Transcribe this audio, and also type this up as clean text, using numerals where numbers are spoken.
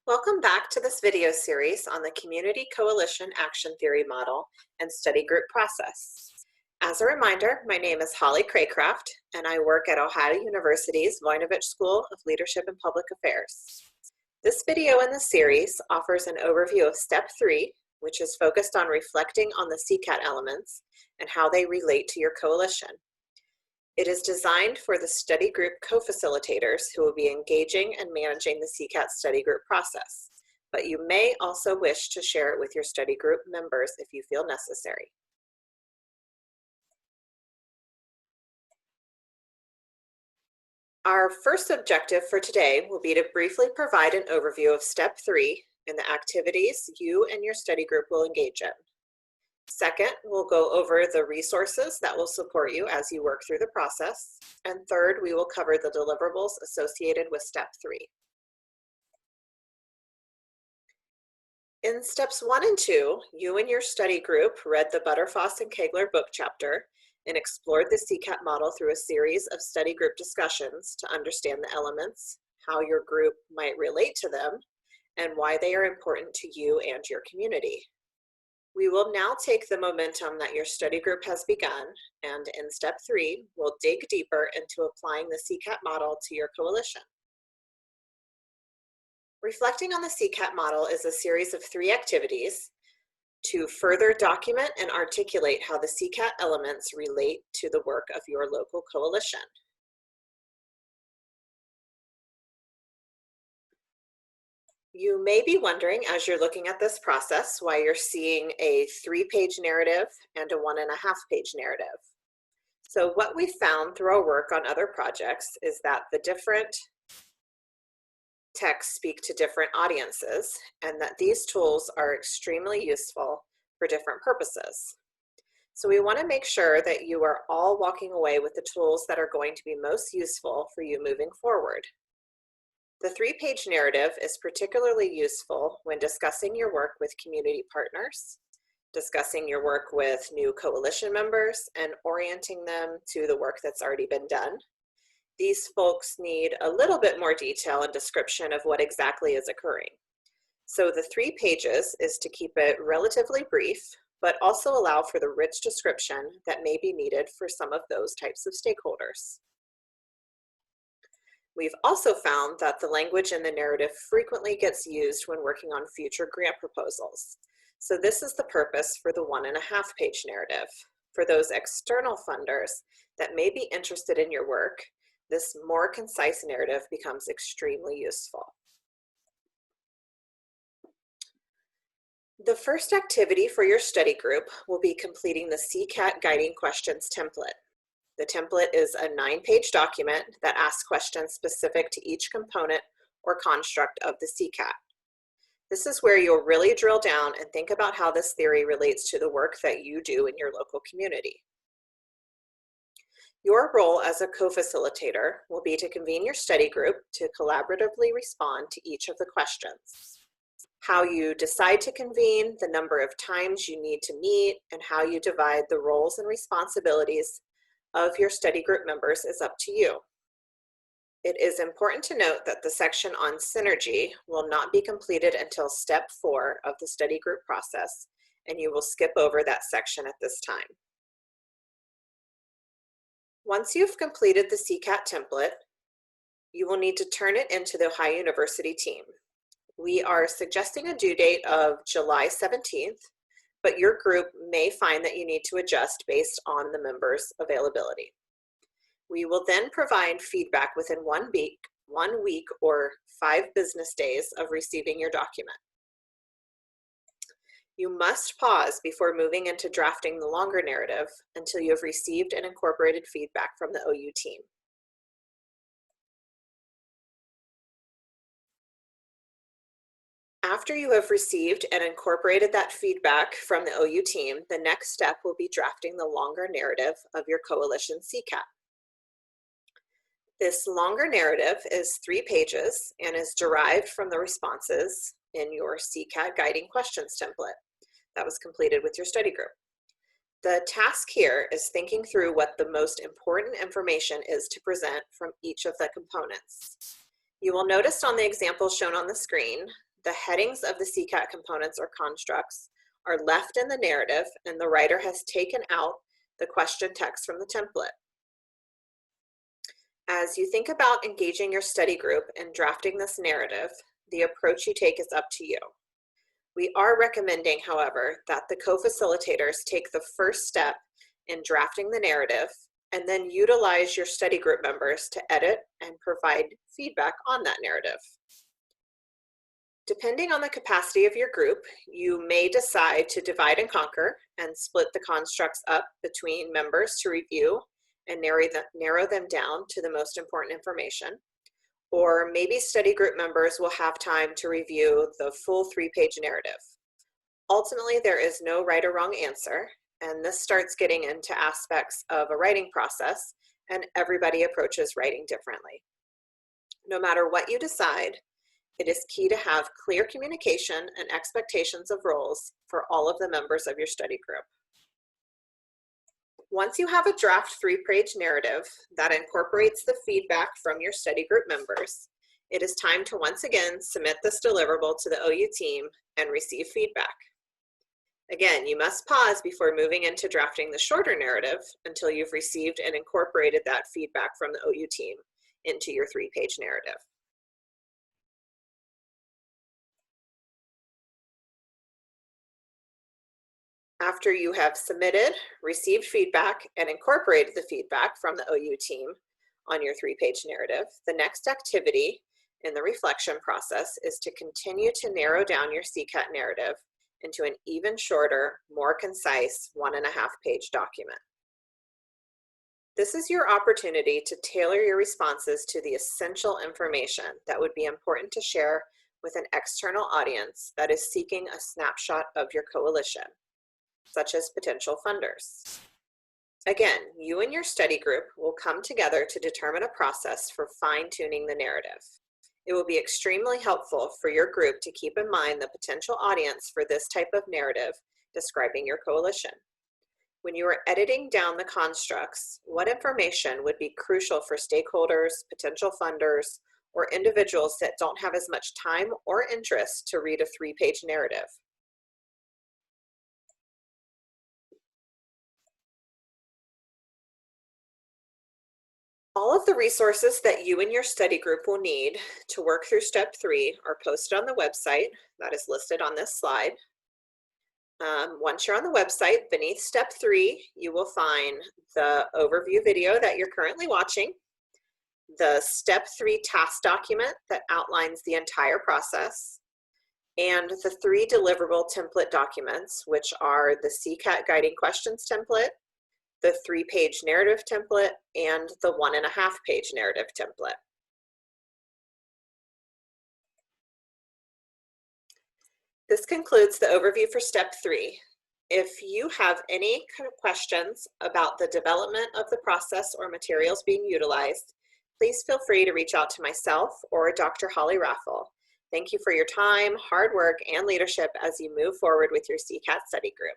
Welcome back to this video series on the Community Coalition Action Theory Model and Study Group Process. As a reminder, my name is Holly Craycraft, and I work at Ohio University's Voinovich School of Leadership and Public Affairs. This video in the series offers an overview of Step 3, which is focused on reflecting on the CCAT elements and how they relate to your coalition. It is designed for the study group co-facilitators who will be engaging and managing the CCAT study group process, but you may also wish to share it with your study group members if you feel necessary. Our first objective for today will be to briefly provide an overview of Step 3 and the activities you and your study group will engage in. Second, we'll go over the resources that will support you as you work through the process. And third, we will cover the deliverables associated with Step 3. In Steps 1 and 2, you and your study group read the Butterfoss and Kegler book chapter and explored the CCAT model through a series of study group discussions to understand the elements, how your group might relate to them, and why they are important to you and your community. We will now take the momentum that your study group has begun, and in Step 3, we'll dig deeper into applying the CCAT model to your coalition. Reflecting on the CCAT model is a series of 3 activities to further document and articulate how the CCAT elements relate to the work of your local coalition. You may be wondering, as you're looking at this process, why you're seeing a 3-page narrative and a 1.5-page narrative. So what we found through our work on other projects is that the different texts speak to different audiences, and that these tools are extremely useful for different purposes. So we want to make sure that you are all walking away with the tools that are going to be most useful for you moving forward. The 3-page narrative is particularly useful when discussing your work with community partners, discussing your work with new coalition members, and orienting them to the work that's already been done. These folks need a little bit more detail and description of what exactly is occurring. So the 3 pages is to keep it relatively brief, but also allow for the rich description that may be needed for some of those types of stakeholders. We've also found that the language in the narrative frequently gets used when working on future grant proposals. So this is the purpose for the 1.5-page narrative. For those external funders that may be interested in your work, this more concise narrative becomes extremely useful. The first activity for your study group will be completing the CCAT guiding questions template. The template is a 9-page document that asks questions specific to each component or construct of the CCAT. This is where you'll really drill down and think about how this theory relates to the work that you do in your local community. Your role as a co-facilitator will be to convene your study group to collaboratively respond to each of the questions. How you decide to convene, the number of times you need to meet, and how you divide the roles and responsibilities of your study group members is up to you. It is important to note that the section on synergy will not be completed until Step 4 of the study group process, and you will skip over that section at this time. Once you've completed the CCAT template, you will need to turn it into the Ohio University team. We are suggesting a due date of July 17th, but your group may find that you need to adjust based on the members' availability. We will then provide feedback within 1 week or 5 business days of receiving your document. You must pause before moving into drafting the longer narrative until you have received and incorporated feedback from the OU team. After you have received and incorporated that feedback from the OU team, the next step will be drafting the longer narrative of your coalition CCAT. This longer narrative is 3 pages and is derived from the responses in your CCAT guiding questions template that was completed with your study group. The task here is thinking through what the most important information is to present from each of the components. You will notice on the example shown on the screen the headings of the CCAT components or constructs are left in the narrative and the writer has taken out the question text from the template. As you think about engaging your study group and drafting this narrative, the approach you take is up to you. We are recommending, however, that the co-facilitators take the first step in drafting the narrative and then utilize your study group members to edit and provide feedback on that narrative. Depending on the capacity of your group, you may decide to divide and conquer and split the constructs up between members to review and narrow them down to the most important information. Or maybe study group members will have time to review the full 3-page narrative. Ultimately, there is no right or wrong answer, and this starts getting into aspects of a writing process, and everybody approaches writing differently. No matter what you decide, it is key to have clear communication and expectations of roles for all of the members of your study group. Once you have a draft 3-page narrative that incorporates the feedback from your study group members, it is time to once again submit this deliverable to the OU team and receive feedback. Again, you must pause before moving into drafting the shorter narrative until you've received and incorporated that feedback from the OU team into your 3-page narrative. After you have submitted, received feedback, and incorporated the feedback from the OU team on your 3-page narrative, the next activity in the reflection process is to continue to narrow down your CCAT narrative into an even shorter, more concise 1.5-page document. This is your opportunity to tailor your responses to the essential information that would be important to share with an external audience that is seeking a snapshot of your coalition, such as potential funders. Again, you and your study group will come together to determine a process for fine-tuning the narrative. It will be extremely helpful for your group to keep in mind the potential audience for this type of narrative describing your coalition. When you are editing down the constructs, what information would be crucial for stakeholders, potential funders, or individuals that don't have as much time or interest to read a 3-page narrative? All of the resources that you and your study group will need to work through step 3 are posted on the website that is listed on this slide. Once you're on the website, beneath step 3, you will find the overview video that you're currently watching, the step 3 task document that outlines the entire process, and the 3 deliverable template documents, which are the CCAT guiding questions template, the 3-page narrative template, and the 1.5-page narrative template. This concludes the overview for step 3. If you have any questions about the development of the process or materials being utilized, please feel free to reach out to myself or Dr. Holly Raffel. Thank you for your time, hard work, and leadership as you move forward with your CCAT study group.